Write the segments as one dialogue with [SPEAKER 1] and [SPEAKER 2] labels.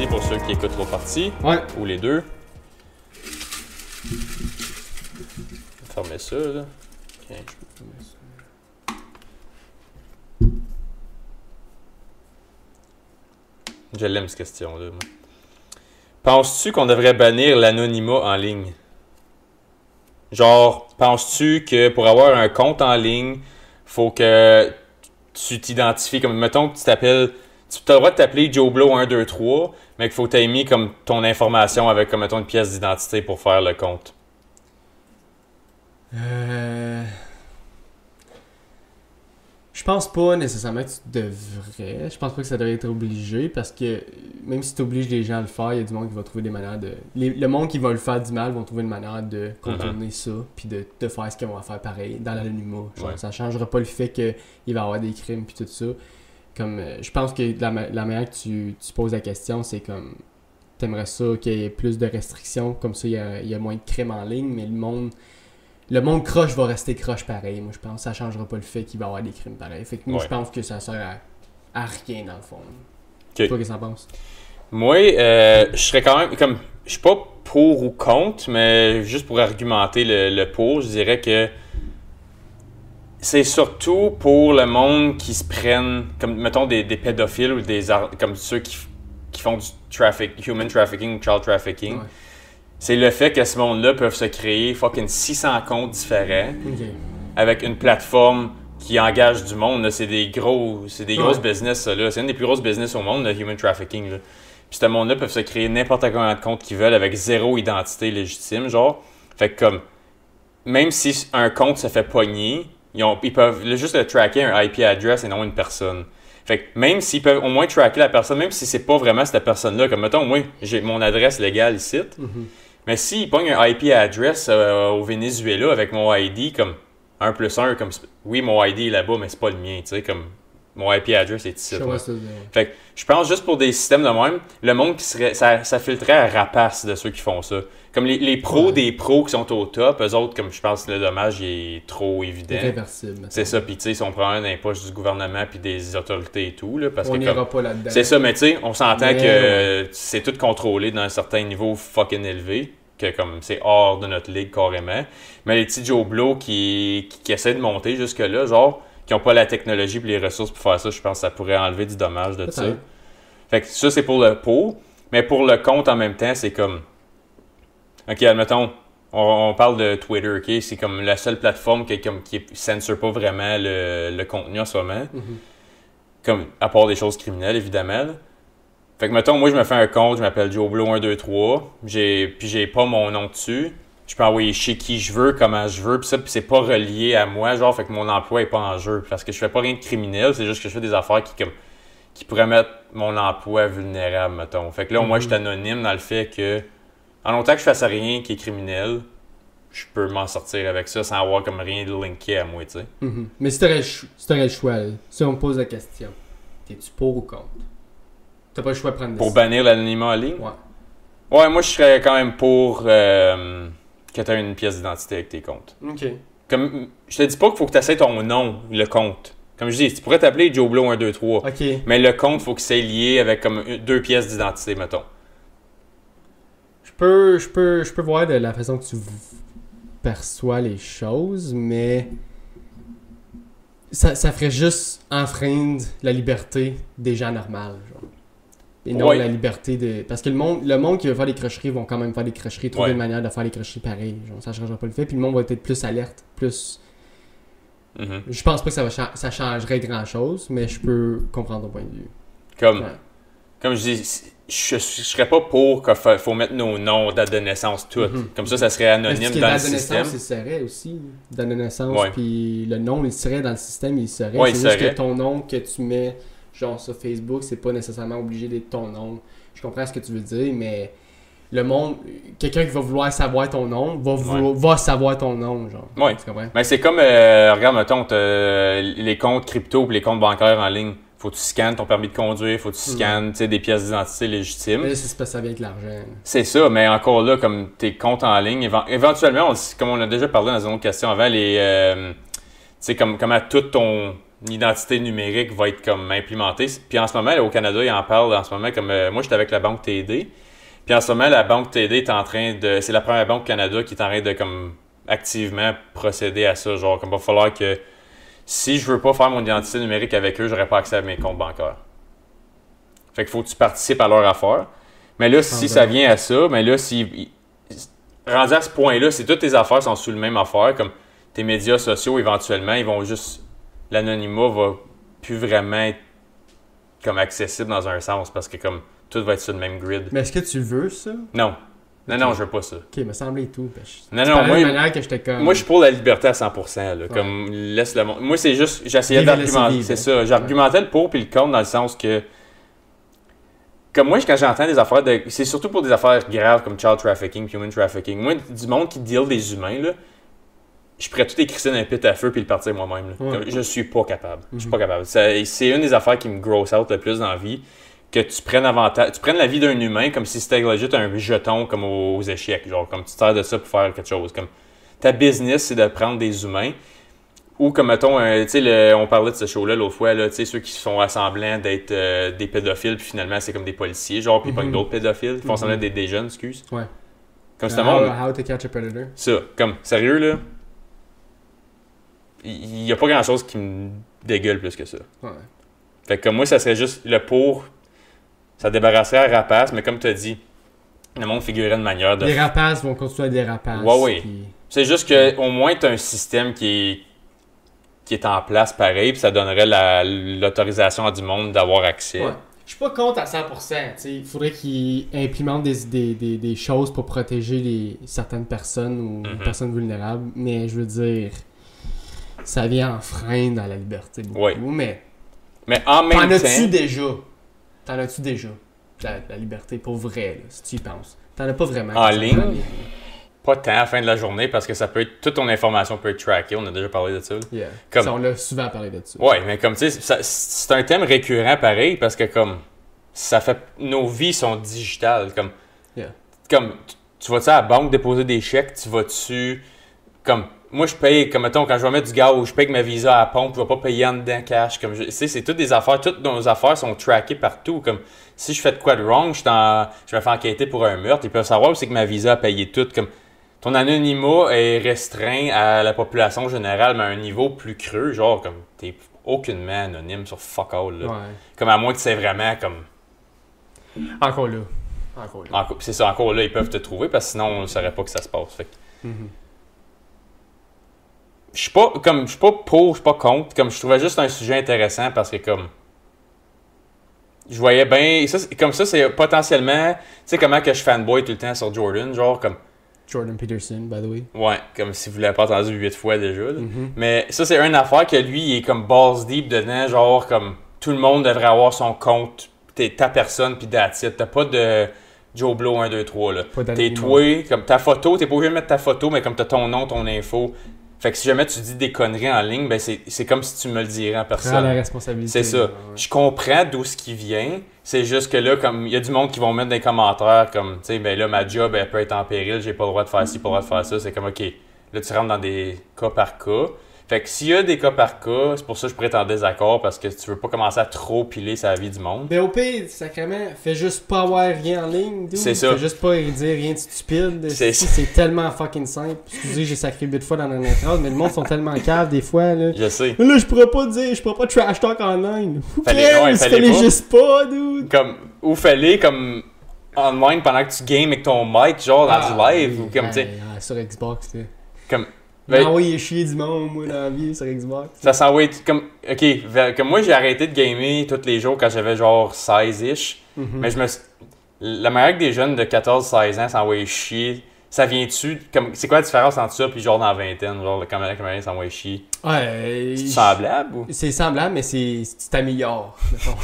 [SPEAKER 1] partie pour ceux qui écoutent l'autre partie.
[SPEAKER 2] Ouais.
[SPEAKER 1] Ou les deux. Fermer ça, là. Ok. Je l'aime, cette question-là. Moi. Penses-tu qu'on devrait bannir l'anonymat en ligne? Genre, penses-tu que pour avoir un compte en ligne, faut que tu t'identifies comme, mettons que tu t'appelles, tu as le droit de t'appeler Joe Blow 123, mais qu'il faut que tu aies mis comme ton information avec, comme, mettons, une pièce d'identité pour faire le compte.
[SPEAKER 2] Je pense pas nécessairement que tu devrais. Je pense pas que ça devrait être obligé parce que même si tu obliges les gens à le faire, il y a du monde qui va trouver des manières de. Le monde qui va le faire du mal vont trouver une manière de contourner ça puis de faire ce qu'ils vont faire pareil dans l'anonymat.
[SPEAKER 1] Ouais.
[SPEAKER 2] Ça changera pas le fait qu'il va y avoir des crimes puis tout ça. Comme je pense que la manière que tu poses la question, c'est comme t'aimerais ça qu'il y ait plus de restrictions, comme ça il y a moins de crimes en ligne, mais le monde croche va rester croche pareil, moi je pense. Ça changera pas le fait qu'il va y avoir des crimes pareils. Fait que moi je pense que ça sert à rien dans le fond.
[SPEAKER 1] Okay.
[SPEAKER 2] Toi, qu'est-ce que t'en penses?
[SPEAKER 1] Moi, je serais quand même comme. Je suis pas pour ou contre, mais juste pour argumenter le pour, je dirais que c'est surtout pour le monde qui se prennent, comme mettons des pédophiles ou comme ceux qui font du human trafficking ou child trafficking.
[SPEAKER 2] Ouais.
[SPEAKER 1] C'est le fait que ce monde-là peuvent se créer fucking 600 comptes différents avec une plateforme qui engage du monde. Là. C'est des grosses business, ça. Là. C'est une des plus grosses business au monde, le human trafficking. Là. Puis ce monde-là peuvent se créer n'importe combien de comptes qu'ils veulent avec zéro identité légitime, genre. Fait que comme, même si un compte se fait pogner, ils peuvent juste le tracker un IP address et non une personne. Fait que même s'ils peuvent au moins tracker la personne, même si c'est pas vraiment cette personne-là, comme mettons, moi, j'ai mon adresse légale ici, mais s'ils pognent un IP address au Venezuela avec mon ID, comme 1 + 1, comme oui, mon ID est là-bas, mais c'est pas le mien, tu sais, comme mon IP address est ici. Fait que je pense juste pour des systèmes de même, le monde qui serait. Ça filtrerait à rapace de ceux qui font ça. Comme les pros des pros qui sont au top, eux autres, comme je pense que le dommage est trop évident.
[SPEAKER 2] Irréversible.
[SPEAKER 1] C'est ça, puis tu sais, ils sont probablement dans les poches du gouvernement puis des autorités et tout. Là, parce
[SPEAKER 2] on
[SPEAKER 1] n'ira
[SPEAKER 2] pas là-dedans.
[SPEAKER 1] C'est ça, mais tu sais, on s'entend que c'est tout contrôlé dans un certain niveau fucking élevé, que comme c'est hors de notre ligue carrément. Mais les petits Joe Blow qui essaient de monter jusque-là, genre, qui n'ont pas la technologie et les ressources pour faire ça, je pense que ça pourrait enlever du dommage de ça. Fait que ça, c'est pour le pour. Mais pour le compte en même temps, c'est comme. Ok, admettons, on parle de Twitter, ok? C'est comme la seule plateforme qui censure pas vraiment le contenu en ce moment. Comme, à part des choses criminelles, évidemment. Là. Fait que, mettons, moi, je me fais un compte, je m'appelle Joe Blow 123, puis j'ai pas mon nom dessus. Je peux envoyer chez qui je veux, comment je veux, puis c'est pas relié à moi, genre, fait que mon emploi est pas en jeu. Parce que je fais pas rien de criminel, c'est juste que je fais des affaires qui pourraient mettre mon emploi vulnérable, mettons. Fait que là, moi, je suis anonyme dans le fait que, en longtemps que je fasse rien qui est criminel, je peux m'en sortir avec ça sans avoir comme rien de linké à moi, tu sais.
[SPEAKER 2] Mais si t'aurais le choix, là, si on me pose la question, t'es-tu pour ou contre? T'as pas le choix de prendre des
[SPEAKER 1] Pour bannir l'anonymat en ligne?
[SPEAKER 2] Ouais.
[SPEAKER 1] Ouais, moi, je serais quand même pour que tu aies une pièce d'identité avec tes comptes.
[SPEAKER 2] OK.
[SPEAKER 1] Comme, je te dis pas qu'il faut que tu essaies ton nom, le compte. Comme je dis, tu pourrais t'appeler Joe Blow 123.
[SPEAKER 2] OK.
[SPEAKER 1] Mais le compte, il faut que c'est lié avec comme 2 pièces d'identité, mettons.
[SPEAKER 2] Je peux voir de la façon que tu perçois les choses, mais ça ferait juste enfreindre la liberté des gens normaux, genre. Et non la liberté de... Parce que le monde qui veut faire des crocheries vont quand même faire des crocheries, trouver une manière de faire des crocheries pareilles. Genre, ça ne changera pas le fait, puis le monde va être plus alerte, plus... Je pense pas que ça changerait grand-chose, mais je peux comprendre ton point de vue.
[SPEAKER 1] Comme je dis, je serais pas pour qu'il faut mettre nos noms, date de naissance, tout. Comme ça serait anonyme dans le système.
[SPEAKER 2] Date de naissance, il serait aussi. Date de naissance, puis le nom, il serait dans le système, il serait.
[SPEAKER 1] Ouais,
[SPEAKER 2] c'est juste que ton nom que tu mets, genre sur Facebook, c'est pas nécessairement obligé d'être ton nom. Je comprends ce que tu veux dire, mais le monde, quelqu'un qui va vouloir savoir ton nom, va savoir ton nom, genre.
[SPEAKER 1] Ouais.
[SPEAKER 2] Tu comprends?
[SPEAKER 1] Mais c'est comme, regarde, mettons, les comptes crypto et les comptes bancaires en ligne. Faut que tu scannes ton permis de conduire, faut que tu scannes des pièces d'identité légitimes.
[SPEAKER 2] Mais c'est parce que ça vient avec l'argent.
[SPEAKER 1] C'est ça, mais encore là, comme tes comptes en ligne, éventuellement, comme on a déjà parlé dans une autre question avant, comme à tout l'identité numérique va être comme implémentée. Puis en ce moment, là, au Canada, ils en parlent en ce moment comme moi j'étais avec la banque TD. Puis en ce moment, la banque TD est en train de. C'est la première banque au Canada qui est en train de comme activement procéder à ça. Genre, comme il va falloir que si je veux pas faire mon identité numérique avec eux, j'aurais pas accès à mes comptes bancaires. Fait qu'il faut que tu participes à leur affaire. Mais là, si ça vient à ça, mais là, si rendu à ce point-là, si toutes tes affaires sont sous le même affaire, comme tes médias sociaux, éventuellement, ils vont juste. L'anonymat va plus vraiment être comme accessible dans un sens parce que comme tout va être sur le même grid.
[SPEAKER 2] Mais est-ce que tu veux ça?
[SPEAKER 1] Non. Non, je veux pas ça.
[SPEAKER 2] Ok, me semblait tout.
[SPEAKER 1] Non, moi,
[SPEAKER 2] que j'étais comme...
[SPEAKER 1] moi, je suis pour la liberté à 100%. Là,
[SPEAKER 2] ouais.
[SPEAKER 1] Comme, laisse le monde. Moi, c'est juste, j'essayais d'argumenter. C'est ça. J'argumentais le pour puis le contre dans le sens que. Comme moi, quand j'entends des affaires de. C'est surtout pour des affaires graves comme child trafficking, human trafficking. Moi, du monde qui deal des humains, là. Je pourrais tout écrire dans un pit à feu puis le partir moi-même. Ouais. Je suis pas capable. Je suis pas capable. C'est une des affaires qui me gross out le plus dans la vie. Que tu prennes la vie d'un humain comme si c'était legit un jeton comme aux échecs. Genre, comme tu te sers de ça pour faire quelque chose. Comme ta business, c'est de prendre des humains. Ou comme, mettons, tu sais, on parlait de ce show-là l'autre fois, tu sais, ceux qui sont assemblants d'être des pédophiles, puis finalement, c'est comme des policiers, genre, puis pas que d'autres pédophiles. Ils font semblant d'être des jeunes, excuse.
[SPEAKER 2] Ouais.
[SPEAKER 1] Comme c'est un monde.
[SPEAKER 2] How to catch a predator.
[SPEAKER 1] Ça, comme, sérieux, là. Il y a pas grand-chose qui me dégueule plus que ça.
[SPEAKER 2] Ouais.
[SPEAKER 1] Fait que comme moi, ça serait juste le pour. Ça débarrasserait à rapace, mais comme tu as dit, le monde figurerait de manière de.
[SPEAKER 2] Les rapaces vont continuer à des rapaces.
[SPEAKER 1] Ouais.
[SPEAKER 2] Puis...
[SPEAKER 1] C'est juste qu'au moins, tu as un système qui est en place pareil, puis ça donnerait l'autorisation à du monde d'avoir accès.
[SPEAKER 2] Ouais. Je suis pas contre à 100%. Il faudrait qu'ils implémentent des choses pour protéger certaines personnes ou personnes vulnérables, mais je veux dire. Ça vient enfreindre à la liberté beaucoup, mais
[SPEAKER 1] en même temps...
[SPEAKER 2] T'en as-tu déjà? La liberté, pour vrai, là, si tu y penses. T'en as pas vraiment.
[SPEAKER 1] En ligne? Pas tant à la fin de la journée, parce que ça peut être... Toute ton information peut être trackée, on a déjà parlé de ça.
[SPEAKER 2] Yeah. Comme... Ça, on l'a souvent parlé de ça.
[SPEAKER 1] Ouais, mais comme tu sais, c'est un thème récurrent pareil, parce que comme... Ça fait... Nos vies sont digitales, comme...
[SPEAKER 2] Yeah.
[SPEAKER 1] Comme, tu vas-tu à la banque déposer des chèques, tu vas-tu... Comme... Moi, je paye, comme mettons, quand je vais mettre du gaz, je paye avec ma Visa à la pompe, je vais pas payer en dedans cash. Comme c'est toutes des affaires, toutes nos affaires sont trackées partout. Comme si je fais de quoi de wrong, je me fais enquêter pour un meurtre, ils peuvent savoir où c'est que ma Visa a payé tout. Comme ton anonymat est restreint à la population générale, mais à un niveau plus creux, genre comme t'es aucunement anonyme sur fuck all. Là.
[SPEAKER 2] Ouais.
[SPEAKER 1] Comme à moins que c'est vraiment comme.
[SPEAKER 2] Encore là.
[SPEAKER 1] C'est ça, encore là, ils peuvent te trouver parce que sinon on ne saurait pas que ça se passe. Fait que... Je suis pas pour, je suis pas contre. Comme je trouvais juste un sujet intéressant parce que comme je voyais bien ça, comme ça c'est potentiellement, tu sais comment que je fanboy tout le temps sur Jordan, genre comme
[SPEAKER 2] Jordan Peterson, by the way.
[SPEAKER 1] Ouais, comme si vous l'avez pas entendu 8 fois déjà. Mais ça c'est une affaire que lui il est comme balls deep dedans, genre comme tout le monde devrait avoir son compte, t'es ta personne puis that's it. T'as pas de Joe Blow 1, 2, 3 là. T'es toi, comme ta photo, t'es pas obligé de mettre ta photo, mais comme t'as ton nom, ton info. Fait que si jamais tu dis des conneries en ligne, ben c'est comme si tu me le dirais en personne.
[SPEAKER 2] Prends la responsabilité.
[SPEAKER 1] C'est ça. Ouais. Je comprends d'où ce qui vient. C'est juste que là, comme il y a du monde qui vont mettre des commentaires comme, tu sais, ben là, ma job, elle peut être en péril, j'ai pas le droit de faire ci, pas le droit de faire ça. C'est comme, OK, là, tu rentres dans des cas par cas. Fait que s'il y a des cas par cas, c'est pour ça que je pourrais être en désaccord parce que tu veux pas commencer à trop piler sa vie du monde.
[SPEAKER 2] Mais au pire, sacrément, fais juste pas avoir rien en ligne, dude.
[SPEAKER 1] C'est ça.
[SPEAKER 2] Fais juste pas dire rien de stupide. C'est tellement fucking simple. Excusez, j'ai sacré 8 fois dans la dernière phrase, mais le monde sont tellement caves des fois, là.
[SPEAKER 1] Je sais.
[SPEAKER 2] Mais là, je pourrais pas trash talk en ligne.
[SPEAKER 1] Fallait
[SPEAKER 2] juste pas, dude.
[SPEAKER 1] Comme, ou fallait, comme, online pendant que tu games avec ton mic, genre, dans du live, ou comme, tu sais.
[SPEAKER 2] Sur Xbox, tu sais.
[SPEAKER 1] Comme...
[SPEAKER 2] Ben, il est chier du monde, moi, dans la vie, sur Xbox.
[SPEAKER 1] Ça s'envoie comme... OK, comme moi, j'ai arrêté de gamer tous les jours quand j'avais genre 16-ish. Mais la manière que des jeunes de 14-16 ans s'envoient chier, ça vient-tu... Comme, c'est quoi la différence entre ça puis genre dans la vingtaine? Genre, comment ils s'envoient chier?
[SPEAKER 2] Ouais...
[SPEAKER 1] C'est semblable ou? C'est
[SPEAKER 2] semblable, mais tu t'améliores, mettons.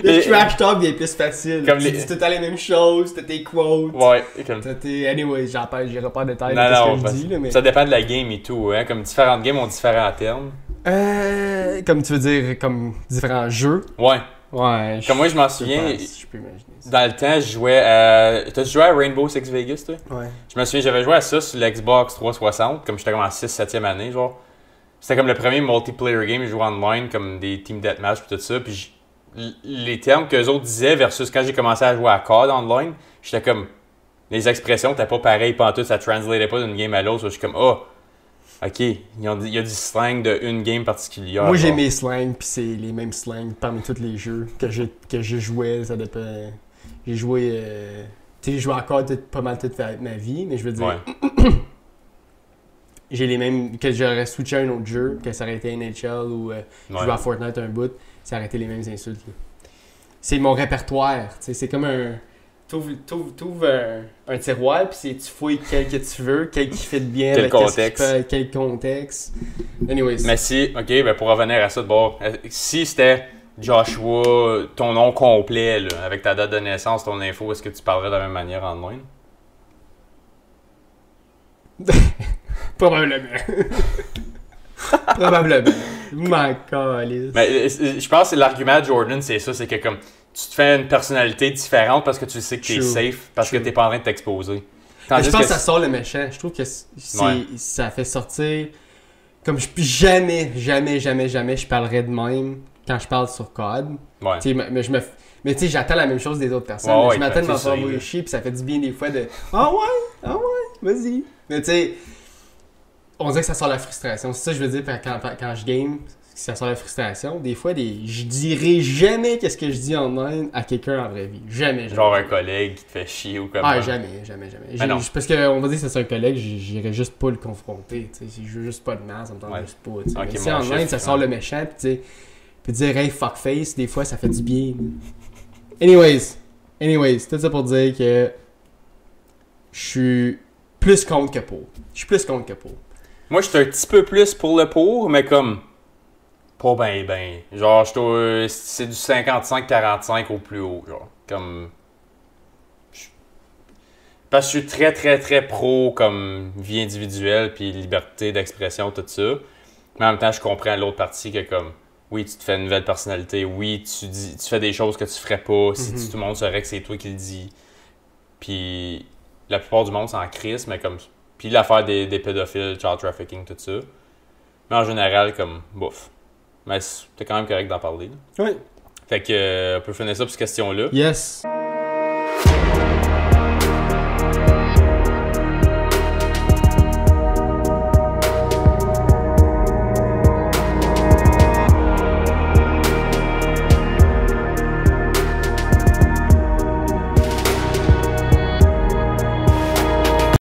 [SPEAKER 2] Le trash talk devient plus facile. Comme tu dis tout à la même chose, t'as tes quotes.
[SPEAKER 1] Ouais. Comme...
[SPEAKER 2] Anyway, j'irai pas en détail
[SPEAKER 1] de
[SPEAKER 2] ce que je dis. Là, mais...
[SPEAKER 1] Ça dépend de la game et tout. Hein? Comme différentes games ont différents termes.
[SPEAKER 2] Comme tu veux dire, comme différents jeux.
[SPEAKER 1] Ouais.
[SPEAKER 2] Ouais.
[SPEAKER 1] Comme moi, je m'en souviens,
[SPEAKER 2] Je peux imaginer ça.
[SPEAKER 1] dans le temps, je jouais à... T'as joué à Rainbow Six Vegas, toi?
[SPEAKER 2] Ouais.
[SPEAKER 1] Je me souviens, j'avais joué à ça sur l'Xbox 360, comme j'étais comme en 6-7e année, genre. C'était comme le premier multiplayer game, je jouais online, comme des team deathmatch et tout ça, puis les termes qu'eux autres disaient versus quand j'ai commencé à jouer à COD online, j'étais comme... Les expressions n'étaient pas pareilles pantoute, ça translatait pas d'une game à l'autre, je suis comme, ok, il y a du slang de une game particulière.
[SPEAKER 2] Moi, j'ai mes slangs, puis c'est les mêmes slangs parmi tous les jeux que j'ai joué, ça dépend. J'ai joué... tu sais, j'ai joué encore pas mal toute ma vie, mais je veux dire...
[SPEAKER 1] Ouais.
[SPEAKER 2] J'ai les mêmes... Que j'aurais switché à un autre jeu, que ça aurait été NHL ou jouer à Fortnite un bout, ça aurait été les mêmes insultes. Là. C'est mon répertoire, tu sais, c'est comme un... T'ouvres un tiroir, puis tu fouilles quel que tu veux, quel qui fit bien,
[SPEAKER 1] quel
[SPEAKER 2] contexte. Quel contexte. Anyways.
[SPEAKER 1] Mais si, ok, ben pour revenir à ça de bord, si c'était Joshua, ton nom complet, là, avec ta date de naissance, ton info, est-ce que tu parlerais de la même manière en online?
[SPEAKER 2] Probablement. Probablement. My God.
[SPEAKER 1] Mais je pense que l'argument de Jordan, c'est ça, c'est que comme tu te fais une personnalité différente parce que tu sais que t'es safe, parce que t'es pas en train de t'exposer.
[SPEAKER 2] Je pense que ça sort le méchant. Je trouve que ça fait sortir... Comme jamais je parlerais de même quand je parle sur COD.
[SPEAKER 1] Ouais.
[SPEAKER 2] Mais tu sais, j'attends la même chose des autres personnes.
[SPEAKER 1] Ouais,
[SPEAKER 2] je m'attends de m'en faire chier, puis ça fait du bien des fois de « Ah ouais, vas-y. » Mais tu sais, on dirait que ça sort la frustration. C'est ça que je veux dire quand je game, ça sort la frustration. Des fois, je dirais jamais qu'est-ce que je dis en ligne à quelqu'un en vraie vie. Jamais.
[SPEAKER 1] Genre un collègue qui te fait chier ou comme
[SPEAKER 2] ça. Jamais. Parce qu'on va dire que c'est un collègue, j'irais juste pas le confronter. Si je veux juste pas de mal, ça me tente juste pas. Okay, mais si en ligne, ça sort le méchant, puis dire hey fuckface, des fois ça fait du bien. Anyways, tout ça pour dire que je suis plus contre que pour.
[SPEAKER 1] Moi, je suis un petit peu plus pour le pour, mais comme pas ben. Genre, c'est du 55-45 au plus haut, genre. Comme... Parce que je suis très, très, très pro comme vie individuelle puis liberté d'expression, tout ça. Mais en même temps, je comprends l'autre partie que comme oui, tu te fais une nouvelle personnalité, oui, tu fais des choses que tu ferais pas si tout le monde saurait que c'est toi qui le dis. Puis la plupart du monde s'en crisse, mais comme... Puis l'affaire des pédophiles, child trafficking, tout ça. Mais en général, comme, bof. Mais c'était quand même correct d'en parler.
[SPEAKER 2] Oui.
[SPEAKER 1] Fait que, on peut finir ça pour cette question-là.
[SPEAKER 2] Yes.